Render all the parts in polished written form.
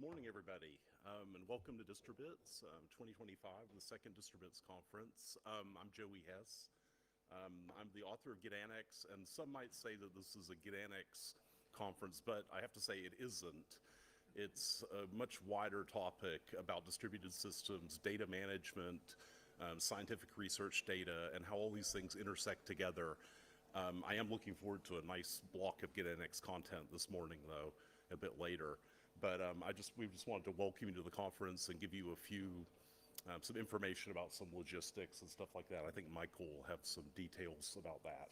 morning, everybody, and welcome to Distribits 2025, the second Distribits conference. I'm Joey Hess. I'm the author of GetAnnex, and some might say that this is a GetAnnex conference, but I have to say it isn't. It's a much wider topic about distributed systems, data management, scientific research data, and how all these things intersect together. I am looking forward to a nice block of GetAnnex content this morning, though, a bit later. But we just wanted to welcome you to the conference and give you some information about some logistics and stuff like that. I think Michael will have some details about that.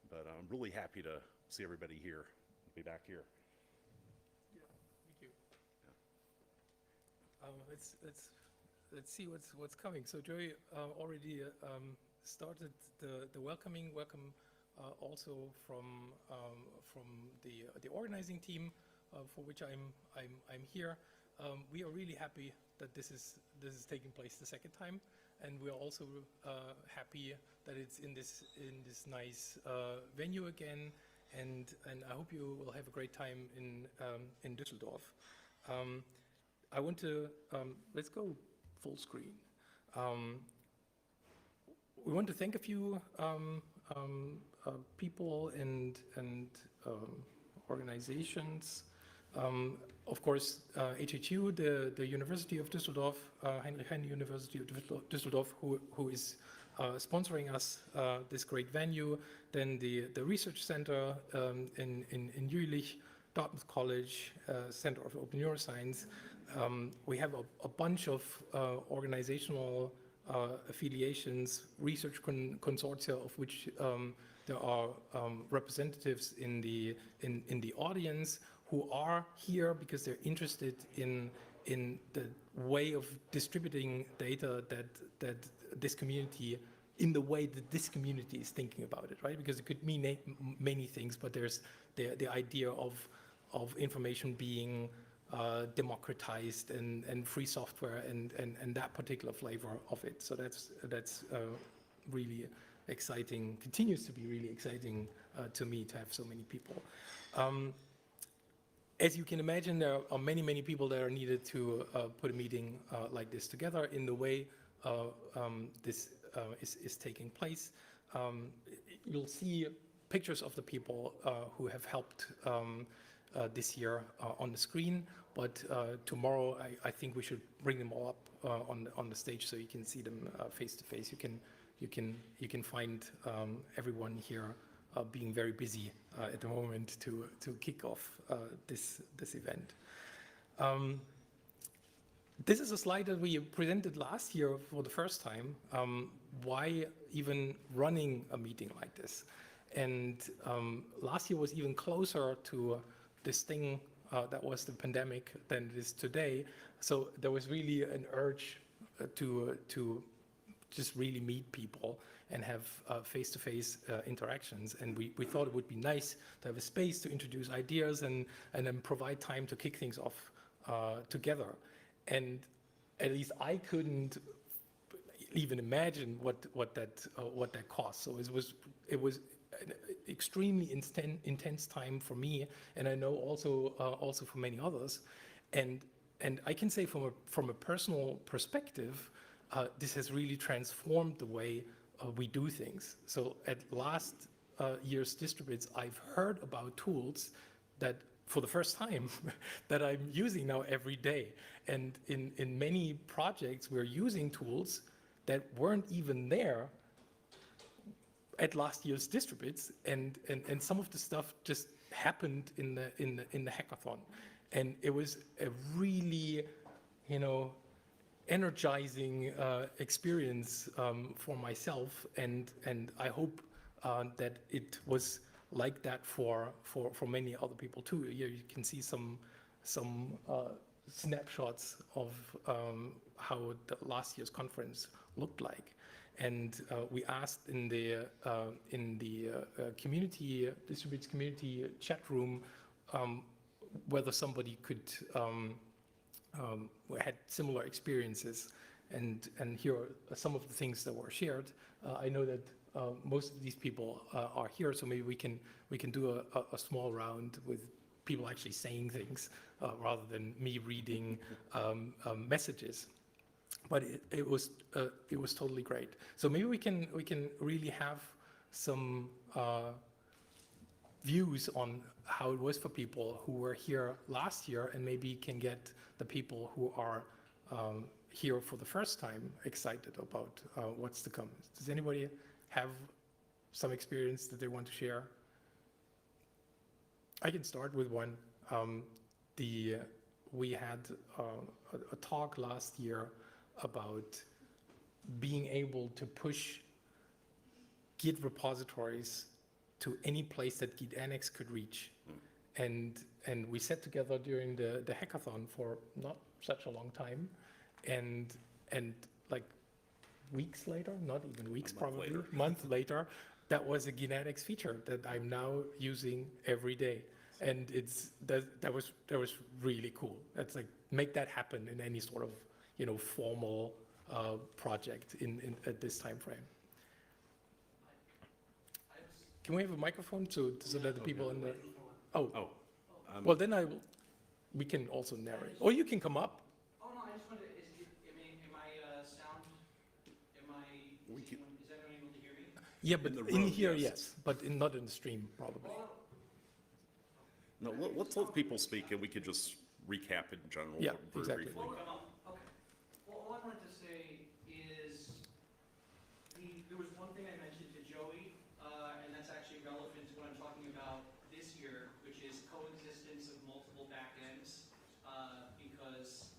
But I'm really happy to see everybody here, be back here. Yeah, me too. Let's see what's coming. So Joey already started the welcoming. Welcome also from the organizing team. For which I'm here. We are really happy that this is taking place the second time, and we are also happy that it's in this nice venue again. And I hope you will have a great time in Düsseldorf. I want to let's go full screen. We want to thank a few people and organizations. Of course, HHU, the University of Düsseldorf, Heinrich Heine University of Düsseldorf, who is sponsoring us this great venue. Then the research center in Jülich, Dartmouth College, Center of Open Neuroscience. We have a bunch of organizational affiliations, research consortia, of which there are representatives in the audience who are here because they're interested in the way of distributing data that this community, in the way that this community is thinking about it, right? Because it could mean many things, but there's the idea of information being democratized and free software and that particular flavor of it. So that's really exciting, continues to be really exciting to me to have so many people. As you can imagine, there are many people that are needed to put a meeting like this together in the way this is taking place. You'll see pictures of the people who have helped this year on the screen, but tomorrow I think we should bring them all up on the stage so you can see them face to face. You can find everyone here being very busy at the moment to kick off this event. This is a slide that we presented last year for the first time. Why even running a meeting like this? And last year was even closer to this thing that was the pandemic than it is today. So there was really an urge to just really meet people and have face-to-face interactions. And we thought it would be nice to have a space to introduce ideas and then provide time to kick things off together. And at least I couldn't even imagine what that cost. So it was an extremely intense time for me, and I know also for many others. And I can say from a personal perspective, this has really transformed the way we do things. So at last year's Distribits, I've heard about tools that for the first time that I'm using now every day. And in many projects, we're using tools that weren't even there at last year's Distribits, and some of the stuff just happened in the hackathon. And it was a really, energizing experience for myself, and I hope that it was like that for many other people too. Here you can see some snapshots of how the last year's conference looked like, and we asked in the community Distributes community chat room whether somebody could had similar experiences, and here are some of the things that were shared. I know that most of these people are here, so maybe we can do a small round with people actually saying things rather than me reading messages. But it was totally great. So maybe we can really have some views on how it was for people who were here last year, and maybe can get the people who are here for the first time excited about what's to come. Does anybody have some experience that they want to share? I can start with one. We had a talk last year about being able to push Git repositories to any place that Git Annex could reach. And we sat together during the hackathon for not such a long time, and like weeks later, not even weeks, probably month later, that was a Git Annex feature that I'm now using every day. And that was really cool. That's like, make that happen in any sort of, you know, formal project at this time frame. Can we have a microphone so that the people in the... well, then we can also narrate. Or you can come up. Oh, no, I just wanted to, am I sound, is everyone able to hear me? Yeah, but In the in room, here, yes. yes, but not in the stream, probably. No, let's let people speak, and we could just recap in general. Yeah, very exactly. briefly. Okay. Well, all I wanted to say is, there was one thing I mentioned to Joey, and that's actually relevant to what I'm talking about this year, which is coexistence of multiple backends, because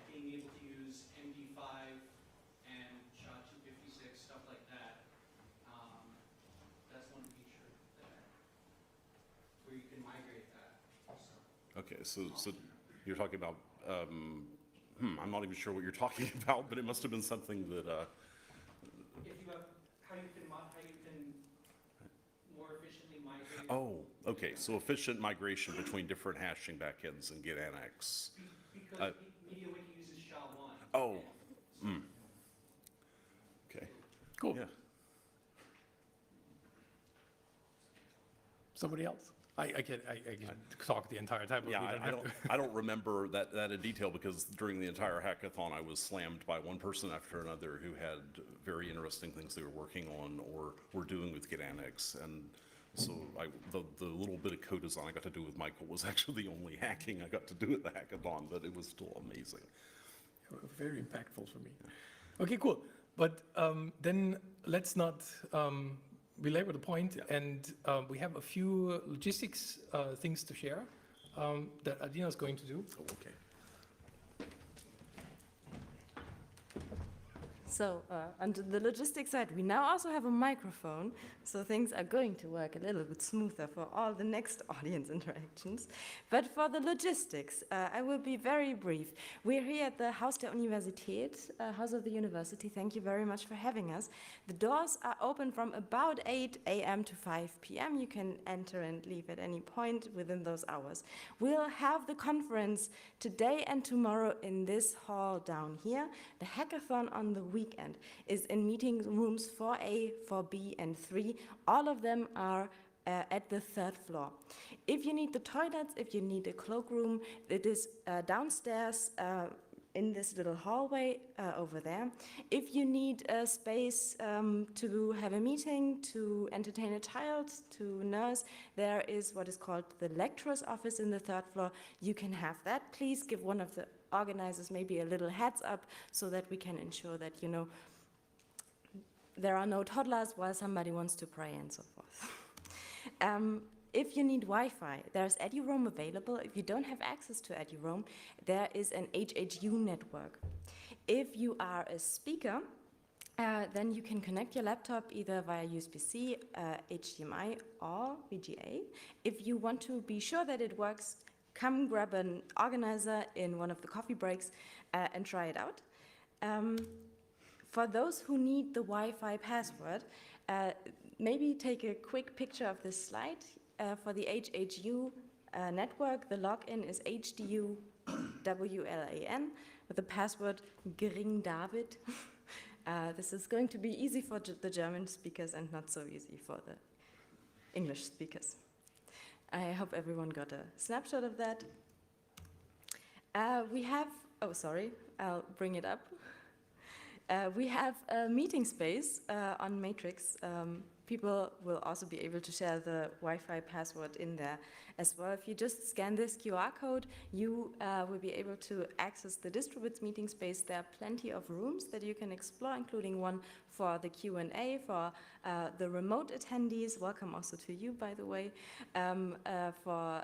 being able to use MD5 and SHA-256, stuff like that, that's one feature where you can migrate that also. Okay, so you're talking about, I'm not even sure what you're talking about, but it must have been something that, If you have, how you can more efficiently migrate. oh, okay, so efficient migration between different hashing backends and Git Annex. Because MediaWiki uses SHA-1. Oh, okay, Cool. yeah. Somebody else? I can talk the entire time. But Yeah, we don't I have don't, to. I don't remember that in detail, because during the entire hackathon, I was slammed by one person after another who had very interesting things they were working on or were doing with Git Annex. And so the little bit of code design I got to do with Michael was actually the only hacking I got to do at the hackathon, but it was still amazing. Very impactful for me. Okay, cool. But then let's not belabor the point, and we have a few logistics things to share that Adina is going to do. Oh, okay. So on the logistics side, we now also have a microphone, so things are going to work a little bit smoother for all the next audience interactions. But for the logistics, I will be very brief. We're here at the Haus der Universität, House of the University. Thank you very much for having us. The doors are open from about 8 a.m. to 5 p.m. You can enter and leave at any point within those hours. We'll have the conference today and tomorrow in this hall down here. The hackathon on the weekend is in meeting rooms 4A, 4B, and 3. All of them are at the 3rd floor. If you need the toilets, if you need a cloakroom, it is downstairs in this little hallway over there. If you need a space to have a meeting, to entertain a child, to nurse, there is what is called the lecturer's office in the 3rd floor. You can have that. Please give one of the organizers maybe a little heads up so that we can ensure that, you know, there are no toddlers while somebody wants to pray and so forth. If you need Wi-Fi, there's EduRoam available. If you don't have access to EduRoam, there is an HHU network. If you are a speaker, then you can connect your laptop either via USB-C, HDMI, or VGA. If you want to be sure that it works, come grab an organizer in one of the coffee breaks and try it out. For those who need the Wi-Fi password, maybe take a quick picture of this slide. For the HHU network, the login is HDUWLAN with the password geringdavid. This is going to be easy for the German speakers and not so easy for the English speakers. I hope everyone got a snapshot of that. We have, oh, sorry, I'll bring it up. We have a meeting space on Matrix. People will also be able to share the Wi-Fi password in there as well. If you just scan this QR code, you will be able to access the Distribits meeting space. There are plenty of rooms that you can explore, including one for the Q&A, for the remote attendees. Welcome also to you, by the way, for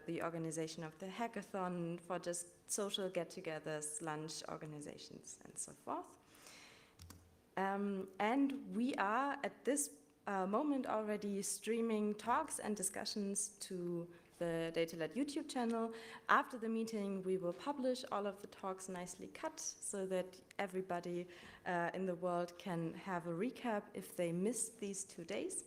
the organization of the hackathon, for just social get-togethers, lunch organizations, and so forth. And we are, at this moment, already streaming talks and discussions to the DataLab YouTube channel. After the meeting, we will publish all of the talks nicely cut so that everybody in the world can have a recap if they missed these 2 days.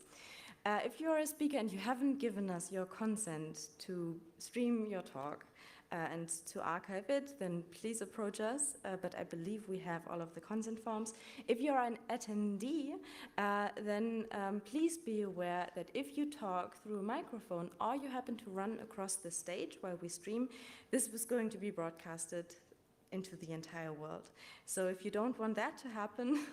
If you're a speaker and you haven't given us your consent to stream your talk, and to archive it, then please approach us, but I believe we have all of the consent forms. If you're an attendee, then please be aware that if you talk through a microphone or you happen to run across the stage while we stream, this was going to be broadcasted into the entire world. So if you don't want that to happen,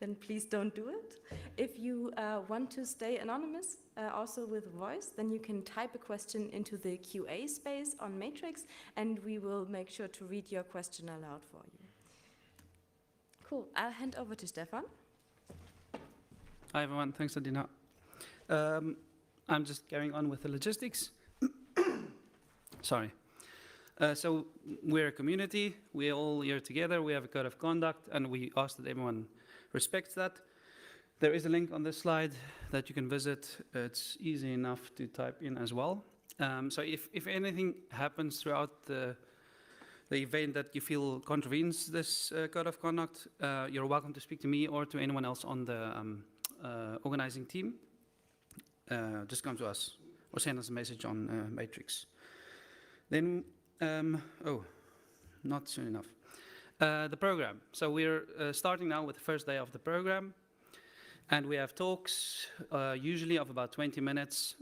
then please don't do it. If you want to stay anonymous, also with voice, then you can type a question into the QA space on Matrix, and we will make sure to read your question aloud for you. Cool, I'll hand over to Stefan. Hi everyone, thanks Adina. I'm just carrying on with the logistics. Sorry. So we're a community, we're all here together, we have a code of conduct, and we ask that everyone respects that. There is a link on this slide that you can visit. It's easy enough to type in as well. So if anything happens throughout the event that you feel contravenes this code of conduct, you're welcome to speak to me or to anyone else on the organizing team. Just come to us or send us a message on Matrix. Then, not soon enough. The program. So we're starting now with the first day of the program. And we have talks, usually of about 20 minutes.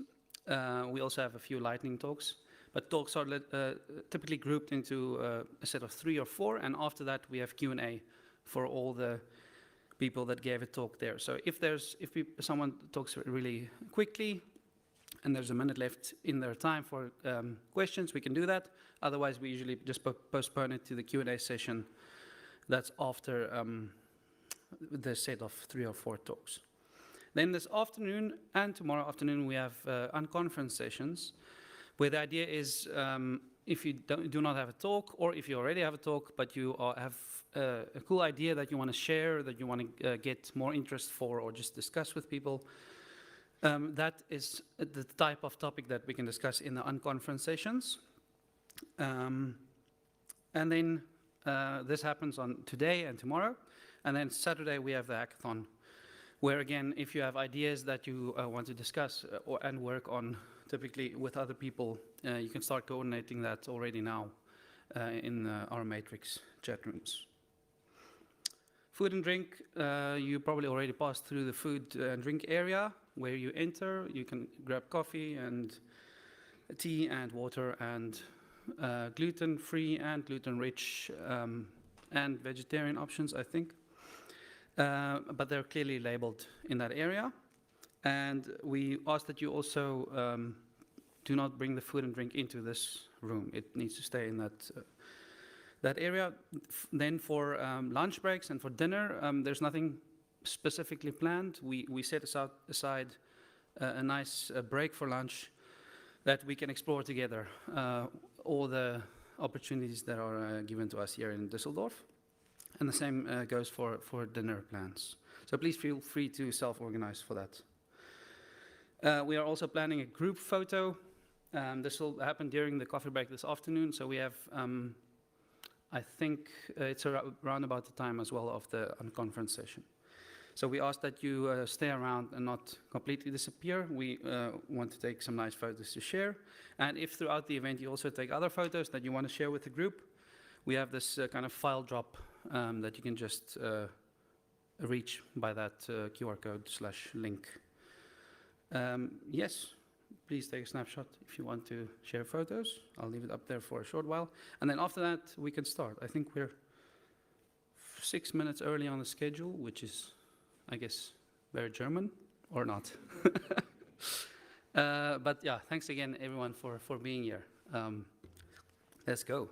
We also have a few lightning talks. But talks are typically grouped into a set of 3 or 4. And after that, we have Q&A for all the people that gave a talk there. So if someone talks really quickly, and there's a minute left in their time for questions, we can do that. Otherwise, we usually just postpone it to the Q&A session. That's after the set of 3 or 4 talks. Then this afternoon and tomorrow afternoon, we have unconference sessions, where the idea is if you do not have a talk, or if you already have a talk, but you have a cool idea that you want to share, that you want to get more interest for, or just discuss with people, that is the type of topic that we can discuss in the unconference sessions. And then this happens on today and tomorrow. And then Saturday we have the hackathon, where again, if you have ideas that you want to discuss and work on, typically with other people, you can start coordinating that already now in our Matrix chat rooms. Food and drink, you probably already passed through the food and drink area where you enter. You can grab coffee and tea and water and gluten-free and gluten-rich and vegetarian options, I think. But they're clearly labeled in that area. And we ask that you also do not bring the food and drink into this room. It needs to stay in that area. Then for lunch breaks and for dinner, there's nothing specifically planned. We set aside a nice break for lunch that we can explore together, all the opportunities that are given to us here in Düsseldorf. And the same goes for dinner plans. So please feel free to self-organize for that. We are also planning a group photo. This will happen during the coffee break this afternoon. So we have, I think it's around about the time as well of the unconference session. So we ask that you stay around and not completely disappear. We want to take some nice photos to share. And if throughout the event you also take other photos that you want to share with the group, we have this kind of file drop that you can just reach by that QR code /link. Yes, please take a snapshot if you want to share photos. I'll leave it up there for a short while. And then after that, we can start. I think we're 6 minutes early on the schedule, which is, I guess, very German, or not. But yeah, thanks again, everyone, for being here. Let's go.